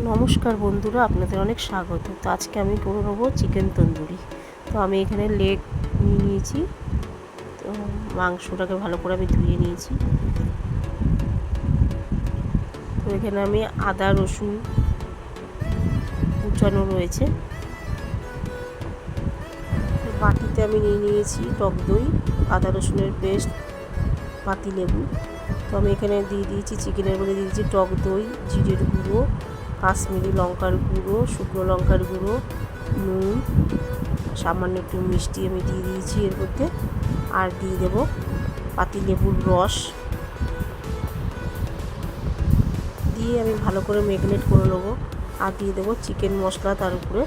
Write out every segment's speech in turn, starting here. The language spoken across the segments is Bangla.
নমস্কার বন্ধুরা, আপনাদের অনেক স্বাগত। তো আজকে আমি করে নেবো চিকেন তন্দুরি। তো আমি এখানে লেগ নিয়ে নিয়েছি। তো মাংসটাকে ভালো করে আমি ধুয়ে নিয়েছি। তো এখানে আমি আদা রসুন কুচানো রয়েছে। বাটিতে আমি নিয়ে নিয়েছি টক দই, আদা রসুনের পেস্ট, পাতি লেবু। তো আমি এখানে দিয়ে দিয়েছি চিকেনের মধ্যে দিয়ে দিয়েছি টক দই, জিরের গুঁড়ো, কাশ্মীরি লঙ্কার গুঁড়ো, শুকনো লঙ্কার গুঁড়ো, নুন, সামান্য একটু মিষ্টি আমি দিয়ে দিয়েছি এর মধ্যে। আর দিয়ে দেবো পাতি লেবুর রস দিয়ে আমি ভালো করে ম্যারিনেট করে নেবো। আর দিয়ে দেবো চিকেন মশলা তার উপরে।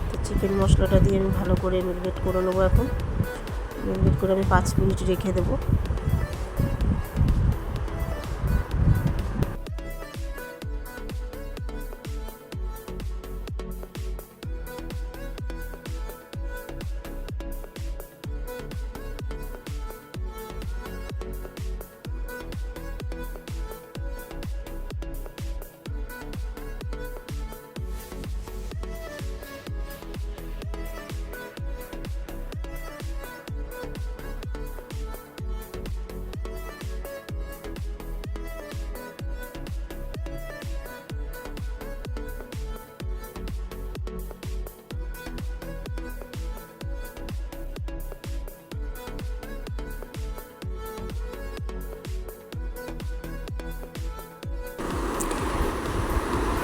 তো চিকেন মশলাটা দিয়ে আমি ভালো করে ম্যারিনেট করে নেবো। এখন ম্যারিনেট করে আমি 5 মিনিট রেখে দেবো।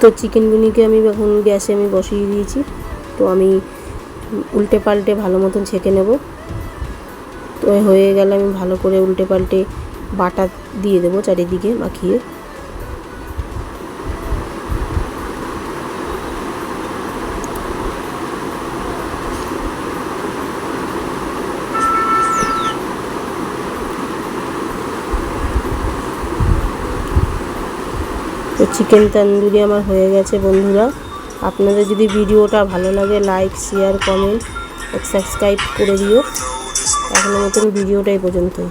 তো চিকেনগুলিকে আমি এখন গ্যাসে আমি বসিয়ে দিয়েছি। তো আমি উল্টে পাল্টে ভালো মতন ছেঁকে নেব। তো হয়ে গেলে আমি ভালো করে উল্টে পাল্টে বাটা দিয়ে দেবো চারিদিকে মাখিয়ে। তো চিকেন তন্দুরি আমার হয়ে গেছে বন্ধুরা। আপনাদের যদি ভিডিওটা ভালো লাগে লাইক, শেয়ার, কমেন্ট, সাবস্ক্রাইব করে দিও। এখনো মতন ভিডিওটা এই পর্যন্তই।